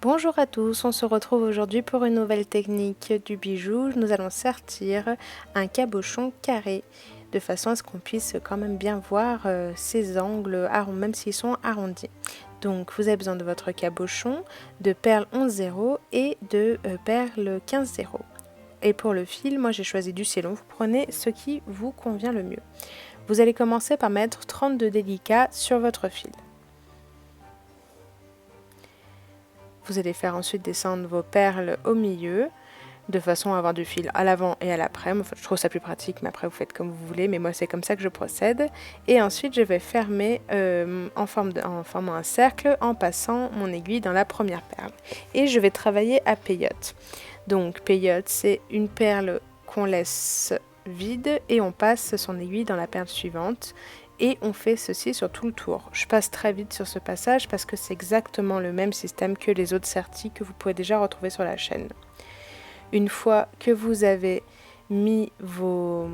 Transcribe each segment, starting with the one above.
Bonjour à tous, on se retrouve aujourd'hui pour une nouvelle technique du bijou. Nous allons sertir un cabochon carré de façon à ce qu'on puisse quand même bien voir ses angles, même s'ils sont arrondis. Donc vous avez besoin de votre cabochon, de perles 11-0 et de perles 15-0. Et pour le fil, moi j'ai choisi du cylon, vous prenez ce qui vous convient le mieux. Vous allez commencer par mettre 32 délicats sur votre fil. Vous allez faire ensuite descendre vos perles au milieu, de façon à avoir du fil à l'avant et à l'après. Enfin, je trouve ça plus pratique, mais après vous faites comme vous voulez, mais moi c'est comme ça que je procède. Et ensuite je vais fermer en formant un cercle en passant mon aiguille dans la première perle. Et je vais travailler à peyote. Donc peyote, c'est une perle qu'on laisse vide et on passe son aiguille dans la perle suivante. Et on fait ceci sur tout le tour. Je passe très vite sur ce passage parce que c'est exactement le même système que les autres sertis que vous pouvez déjà retrouver sur la chaîne. Une fois que vous avez mis vos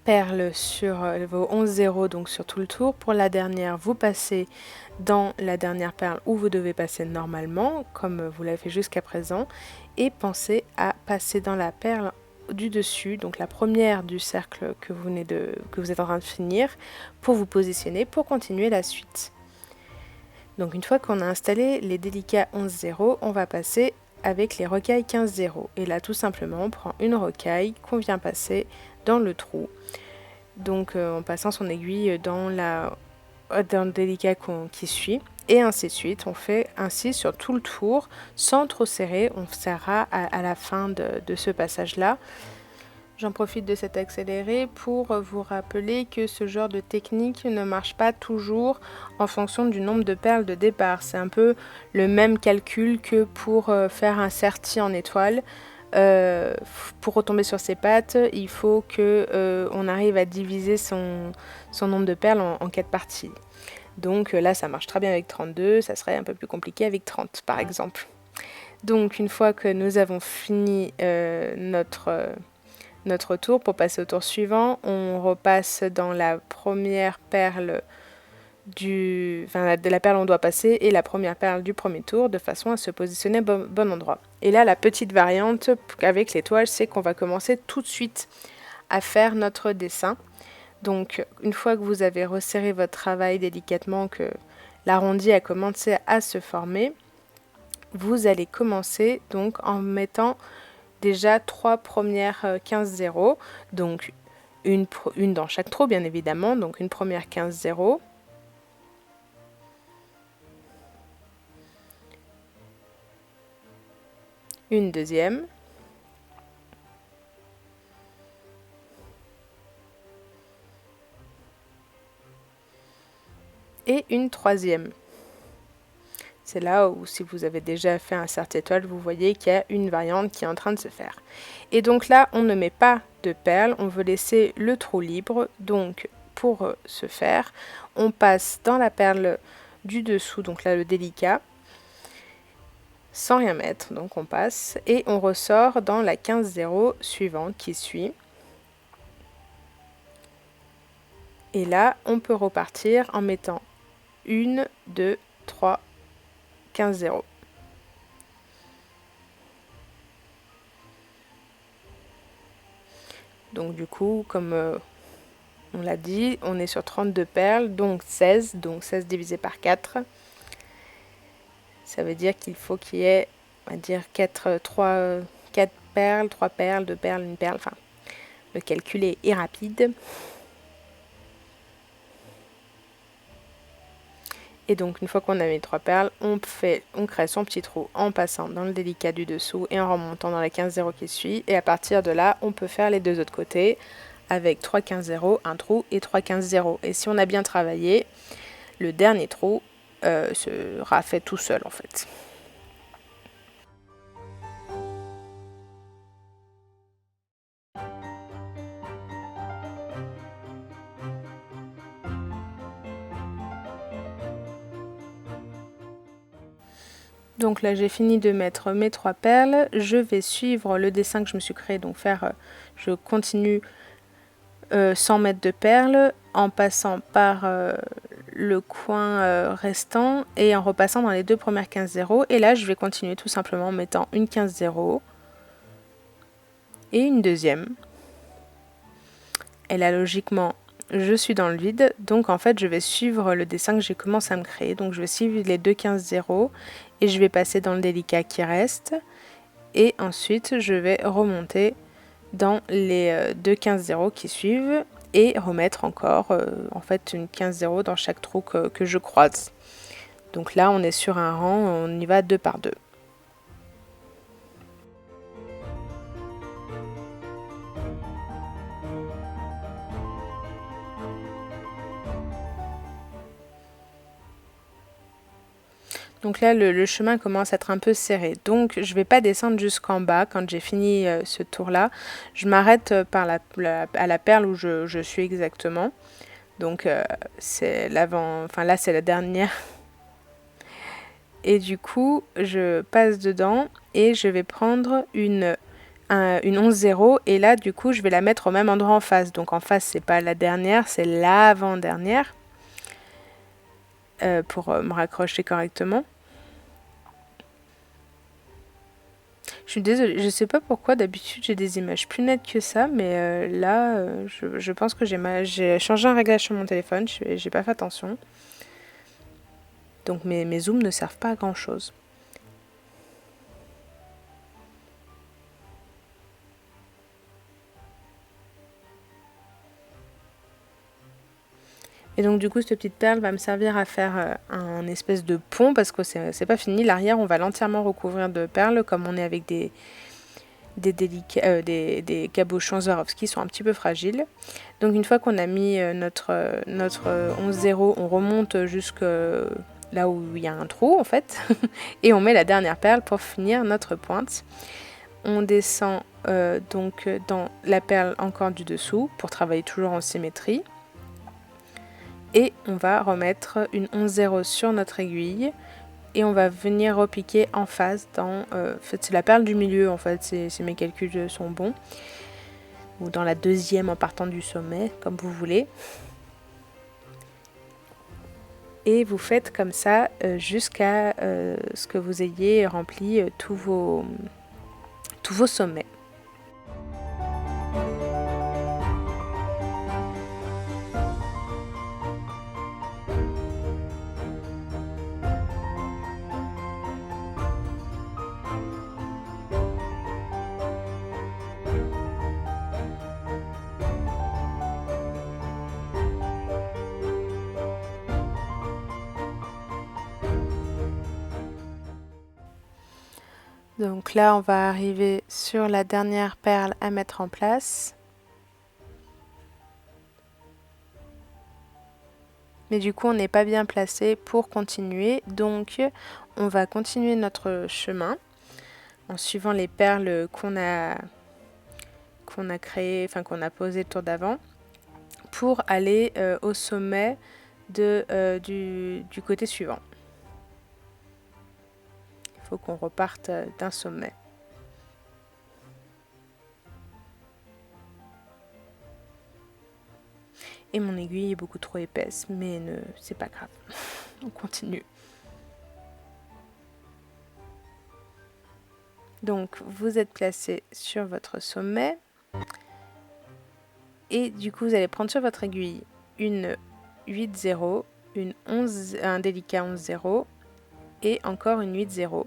perles sur vos 11-0, donc sur tout le tour, pour la dernière, vous passez dans la dernière perle où vous devez passer normalement, comme vous l'avez fait jusqu'à présent, et pensez à passer dans la perle du dessus, donc la première du cercle que vous êtes en train de finir, pour vous positionner pour continuer la suite. Donc une fois qu'on a installé les délicats 11-0, on va passer avec les rocailles 15-0. Et là tout simplement on prend une rocaille qu'on vient passer dans le trou. Donc en passant son aiguille dans le délicat qui suit. Et ainsi de suite, on fait ainsi sur tout le tour, sans trop serrer, on serrera à la fin de ce passage-là. J'en profite de cet accéléré pour vous rappeler que ce genre de technique ne marche pas toujours en fonction du nombre de perles de départ. C'est un peu le même calcul que pour faire un serti en étoile. Pour retomber sur ses pattes, il faut que on arrive à diviser son nombre de perles en 4 parties. Donc là, ça marche très bien avec 32, ça serait un peu plus compliqué avec 30 par exemple. Donc une fois que nous avons fini notre tour, pour passer au tour suivant, on repasse dans la première perle de la perle on doit passer et la première perle du premier tour de façon à se positionner au bon endroit. Et là, la petite variante avec l'étoile, c'est qu'on va commencer tout de suite à faire notre dessin. Donc une fois que vous avez resserré votre travail délicatement, que l'arrondi a commencé à se former, vous allez commencer donc en mettant déjà 3 premières 15-0, donc une dans chaque trou bien évidemment, donc une première 15-0, une deuxième, et une troisième. C'est là où, si vous avez déjà fait un cercle étoile, vous voyez qu'il y a une variante qui est en train de se faire. Et donc là, on ne met pas de perles, on veut laisser le trou libre. Donc, pour ce faire, on passe dans la perle du dessous, donc là le délicat, sans rien mettre. Donc on passe et on ressort dans la 15-0 suivante qui suit. Et là, on peut repartir en mettant 1, 2, 3, 15-0. Donc du coup, comme on l'a dit, on est sur 32 perles, donc 16 divisé par 4. Ça veut dire qu'il faut qu'il y ait, on va dire, 4 perles, 3 perles, 2 perles, 1 perle. Enfin, le calcul est rapide. Et donc une fois qu'on a mis 3 perles, on crée son petit trou en passant dans le délicat du dessous et en remontant dans la 15-0 qui suit. Et à partir de là, on peut faire les deux autres côtés avec 3 15-0, un trou et 3 15-0. Et si on a bien travaillé, le dernier trou sera fait tout seul en fait. Donc là j'ai fini de mettre mes 3 perles, je vais suivre le dessin que je me suis créé, donc je continue sans mettre de perles, en passant par le coin restant et en repassant dans les deux premières 15 zéros. Et là, je vais continuer tout simplement en mettant une 15 zéros et une deuxième. Et là, logiquement, je suis dans le vide. Donc, en fait, je vais suivre le dessin que j'ai commencé à me créer. Donc, je vais suivre les deux 15 zéros et je vais passer dans le délicat qui reste. Et ensuite, je vais remonter dans les deux 15 zéros qui suivent et remettre encore en fait une 15 zéros dans chaque trou que je croise. Donc là on est sur un rang, on y va deux par deux. Donc là le chemin commence à être un peu serré, donc je vais pas descendre jusqu'en bas. Quand j'ai fini ce tour là, je m'arrête à la perle où je suis exactement. Donc c'est l'avant, enfin là c'est la dernière. Et du coup, je passe dedans et je vais prendre une 11-0 et là du coup je vais la mettre au même endroit en face. Donc en face c'est pas la dernière, c'est l'avant-dernière pour me raccrocher correctement. Je suis désolée, je sais pas pourquoi d'habitude j'ai des images plus nettes que ça, mais là je pense que j'ai changé un réglage sur mon téléphone, j'ai pas fait attention. Donc mes zooms ne servent pas à grand chose. Et donc du coup cette petite perle va me servir à faire un espèce de pont parce que c'est pas fini. L'arrière on va l'entièrement recouvrir de perles comme on est avec des cabochons Swarovski qui sont un petit peu fragiles. Donc une fois qu'on a mis notre 11-0, on remonte jusque là où il y a un trou en fait et on met la dernière perle pour finir notre pointe. On descend donc dans la perle encore du dessous pour travailler toujours en symétrie. Et on va remettre une 11-0 sur notre aiguille et on va venir repiquer en face dans, en fait c'est la perle du milieu en fait, si mes calculs sont bons, ou dans la deuxième en partant du sommet, comme vous voulez. Et vous faites comme ça jusqu'à ce que vous ayez rempli tous vos sommets. Donc là, on va arriver sur la dernière perle à mettre en place. Mais du coup, on n'est pas bien placé pour continuer. Donc, on va continuer notre chemin en suivant les perles qu'on a créées, enfin qu'on a posées le tour d'avant, pour aller au sommet du côté suivant. Il faut qu'on reparte d'un sommet. Et mon aiguille est beaucoup trop épaisse, mais c'est pas grave. On continue. Donc vous êtes placé sur votre sommet. Et du coup vous allez prendre sur votre aiguille une 8-0, un délicat 11-0 et encore une 8-0.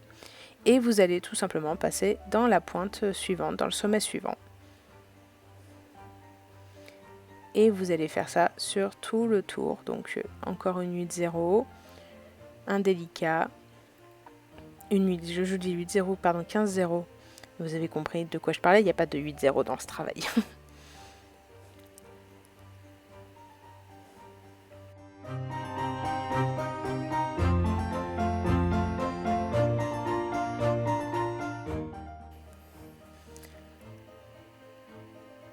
Et vous allez tout simplement passer dans la pointe suivante, dans le sommet suivant. Et vous allez faire ça sur tout le tour. Donc encore une 8-0, un délicat, je dis 8-0, pardon, 15-0. Vous avez compris de quoi je parlais, il n'y a pas de 8-0 dans ce travail.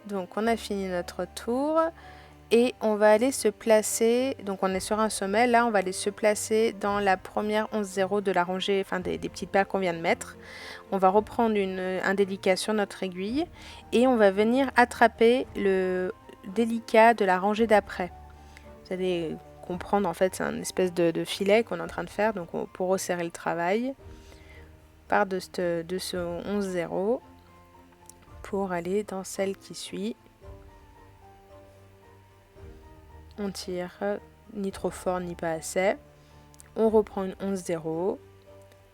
Donc on a fini notre tour et on va aller se placer, donc on est sur un sommet, là on va aller se placer dans la première 11-0 de la rangée, enfin des petites perles qu'on vient de mettre. On va reprendre un délicat sur notre aiguille et on va venir attraper le délicat de la rangée d'après. Vous allez comprendre, en fait, c'est un espèce de filet qu'on est en train de faire. Donc pour resserrer le travail, on part de ce 11,0 pour aller dans celle qui suit. On tire ni trop fort ni pas assez. On reprend une 11,0.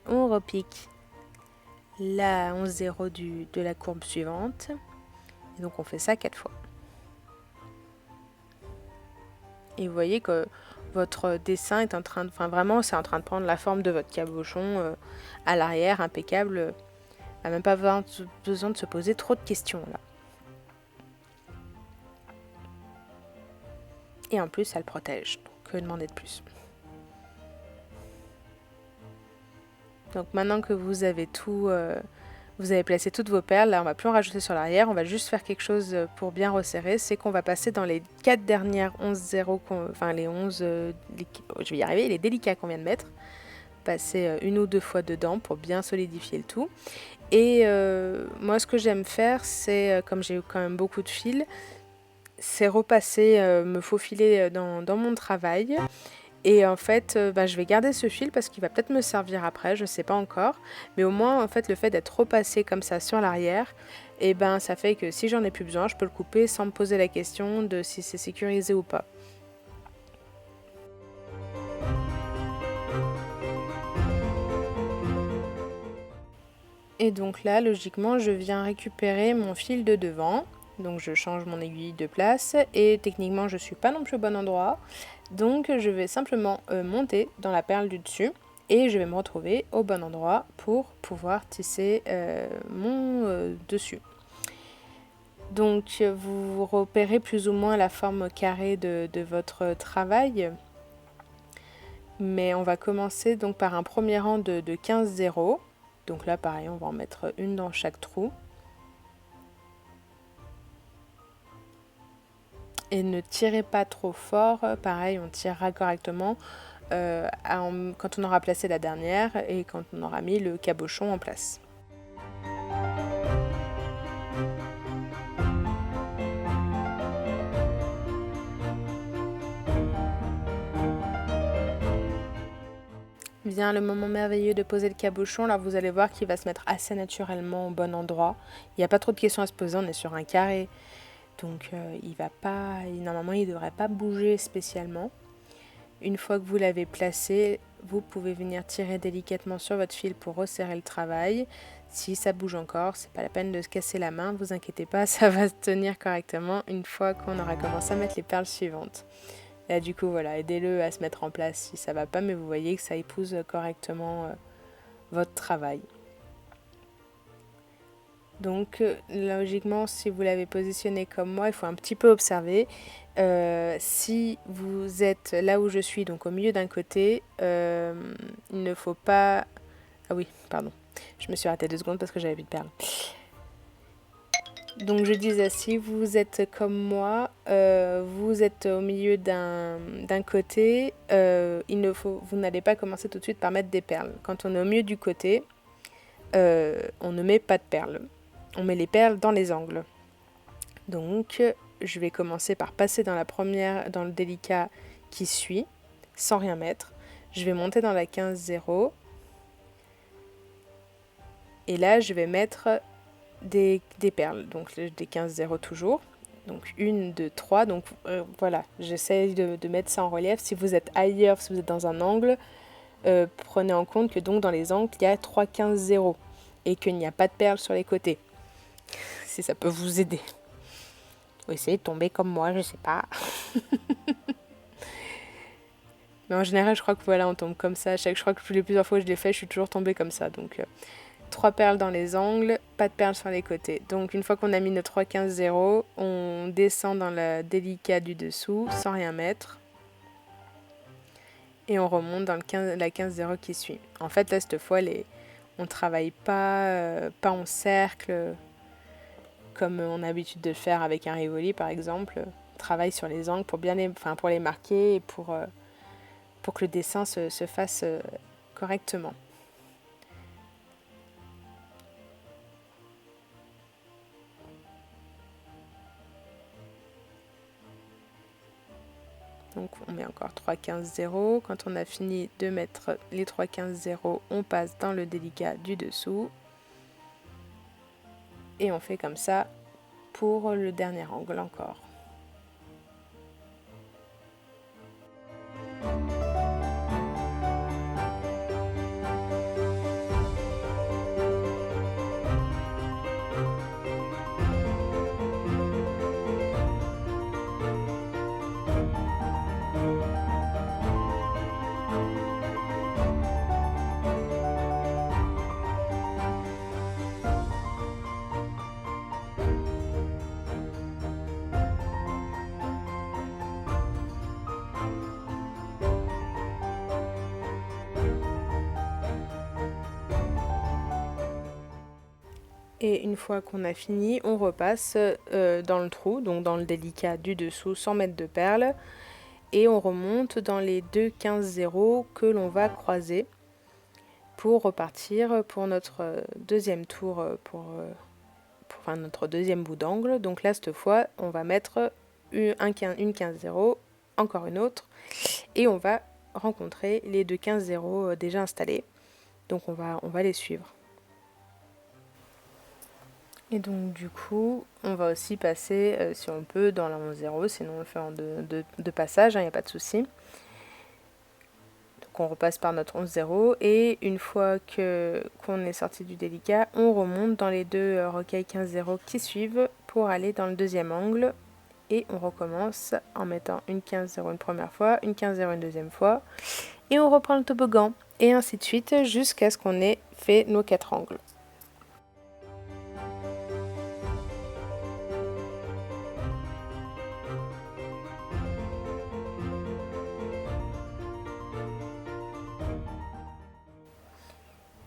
On repique la 11,0 de la courbe suivante. Et donc on fait ça 4 fois. Et vous voyez que votre dessin est en train de... Enfin vraiment, c'est en train de prendre la forme de votre cabochon à l'arrière, impeccable. On n'a même pas besoin de se poser trop de questions là. Et en plus, ça le protège. Donc, que demander de plus? Donc maintenant que vous avez tout... vous avez placé toutes vos perles, là on va plus en rajouter sur l'arrière, on va juste faire quelque chose pour bien resserrer, c'est qu'on va passer dans les 4 dernières 11,0, enfin les 11, je vais y arriver, les délicats qu'on vient de mettre, passer une ou deux fois dedans pour bien solidifier le tout. Et moi ce que j'aime faire, c'est, comme j'ai quand même beaucoup de fils, c'est repasser, me faufiler dans mon travail. Et en fait, je vais garder ce fil parce qu'il va peut-être me servir après, je sais pas encore. Mais au moins, en fait, le fait d'être repassé comme ça sur l'arrière, et ça fait que si j'en ai plus besoin, je peux le couper sans me poser la question de si c'est sécurisé ou pas. Et donc là, logiquement, je viens récupérer mon fil de devant. Donc je change mon aiguille de place et techniquement, je suis pas non plus au bon endroit. Donc je vais simplement monter dans la perle du dessus et je vais me retrouver au bon endroit pour pouvoir tisser mon dessus. Donc vous repérez plus ou moins la forme carrée de votre travail. Mais on va commencer donc par un premier rang de 15 zéros. Donc là pareil, on va en mettre une dans chaque trou. Et ne tirez pas trop fort, pareil on tirera correctement quand on aura placé la dernière et quand on aura mis le cabochon en place. Vient le moment merveilleux de poser le cabochon, là vous allez voir qu'il va se mettre assez naturellement au bon endroit. Il n'y a pas trop de questions à se poser, on est sur un carré, donc normalement il ne devrait pas bouger spécialement. Une fois que vous l'avez placé, vous pouvez venir tirer délicatement sur votre fil pour resserrer le travail. Si ça bouge encore, c'est pas la peine de se casser la main, vous inquiétez pas, ça va se tenir correctement une fois qu'on aura commencé à mettre les perles suivantes. Là du coup voilà, aidez-le à se mettre en place si ça va pas, mais vous voyez que ça épouse correctement votre travail. Donc logiquement, si vous l'avez positionné comme moi, il faut un petit peu observer. Si vous êtes là où je suis, donc au milieu d'un côté, il ne faut pas... Ah oui, pardon. Je me suis arrêtée 2 secondes parce que j'avais plus de perles. Donc je disais, si vous êtes comme moi, vous êtes au milieu d'un côté, vous n'allez pas commencer tout de suite par mettre des perles. Quand on est au milieu du côté, on ne met pas de perles. On met les perles dans les angles. Donc je vais commencer par passer dans le délicat qui suit, sans rien mettre. Je vais monter dans la 15-0. Et là, je vais mettre des perles, donc des 15-0 toujours. Donc 1, 2, 3. Donc voilà, j'essaie de mettre ça en relief. Si vous êtes ailleurs, si vous êtes dans un angle, prenez en compte que donc dans les angles, il y a 3, 15, 0. Et qu'il n'y a pas de perles sur les côtés. Si ça peut vous aider. Ou essayez de tomber comme moi, je sais pas. Mais en général, je crois que voilà, on tombe comme ça. Je crois que les plusieurs fois que je l'ai fait, je suis toujours tombée comme ça. Donc 3 perles dans les angles, pas de perles sur les côtés. Donc une fois qu'on a mis nos 3, 15, 0, on descend dans le délicat du dessous sans rien mettre. Et on remonte dans la 15-0 qui suit. En fait, là, cette fois, on ne travaille pas en cercle, comme on a l'habitude de le faire avec un Rivoli, par exemple. On travaille sur les angles pour pour les marquer et pour que le dessin se fasse correctement. Donc on met encore 3 15 0. Quand on a fini de mettre les 3 15 0, on passe dans le délicat du dessous. Et on fait comme ça pour le dernier angle encore. Et une fois qu'on a fini, on repasse dans le trou, donc dans le délicat du dessous, sans mettre de perles. Et on remonte dans les 2 15 0 que l'on va croiser pour repartir pour notre deuxième tour, enfin notre deuxième bout d'angle. Donc là, cette fois, on va mettre une 15 0, encore une autre, et on va rencontrer les 2 15 0 déjà installés. Donc on va les suivre. Et donc du coup, on va aussi passer, si on peut, dans la 11-0, sinon on le fait en deux passages, il n'y a pas de souci. Donc on repasse par notre 11-0 et une fois qu'on est sorti du délicat, on remonte dans les deux rocailles 15-0 qui suivent pour aller dans le deuxième angle. Et on recommence en mettant une 15-0 une première fois, une 15-0 une deuxième fois. Et on reprend le toboggan et ainsi de suite jusqu'à ce qu'on ait fait nos 4 angles.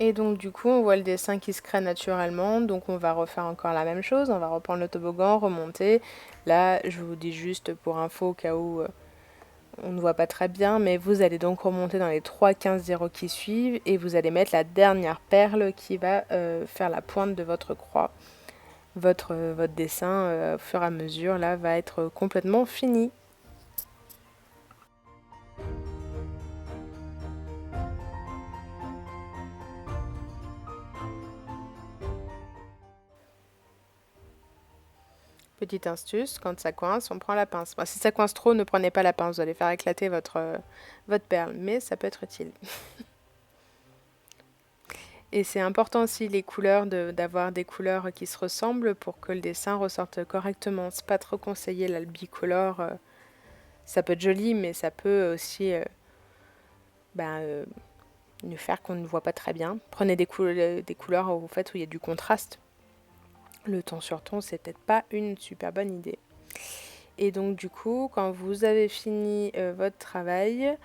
Et donc du coup, on voit le dessin qui se crée naturellement, donc on va refaire encore la même chose, on va reprendre le toboggan, remonter. Là, je vous dis juste pour info, au cas où on ne voit pas très bien, mais vous allez donc remonter dans les 3 15 0 qui suivent et vous allez mettre la dernière perle qui va faire la pointe de votre croix. Votre dessin, au fur et à mesure, là, va être complètement fini. Petite astuce, quand ça coince, on prend la pince. Enfin, si ça coince trop, ne prenez pas la pince, vous allez faire éclater votre perle, mais ça peut être utile. Et c'est important aussi les couleurs, d'avoir des couleurs qui se ressemblent pour que le dessin ressorte correctement. C'est pas trop conseillé là, le bicolore. Ça peut être joli, mais ça peut aussi nous faire qu'on ne voit pas très bien. Prenez des couleurs en fait, où il y a du contraste. Le ton sur ton, c'est peut-être pas une super bonne idée. Et donc du coup, quand vous avez fini votre travail,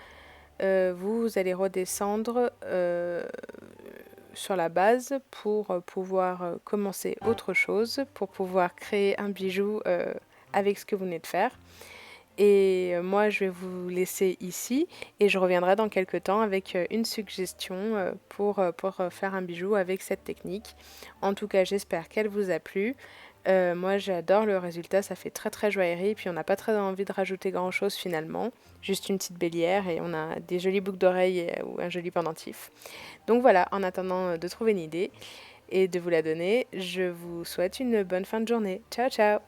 vous allez redescendre sur la base pour pouvoir commencer autre chose, pour pouvoir créer un bijou avec ce que vous venez de faire. Et moi, je vais vous laisser ici et je reviendrai dans quelques temps avec une suggestion pour faire un bijou avec cette technique. En tout cas, j'espère qu'elle vous a plu. Moi, j'adore le résultat, ça fait très très joaillerie. Puis on n'a pas très envie de rajouter grand chose finalement. Juste une petite bélière et on a des jolies boucles d'oreilles ou un joli pendentif. Donc voilà, en attendant de trouver une idée et de vous la donner, je vous souhaite une bonne fin de journée. Ciao ciao!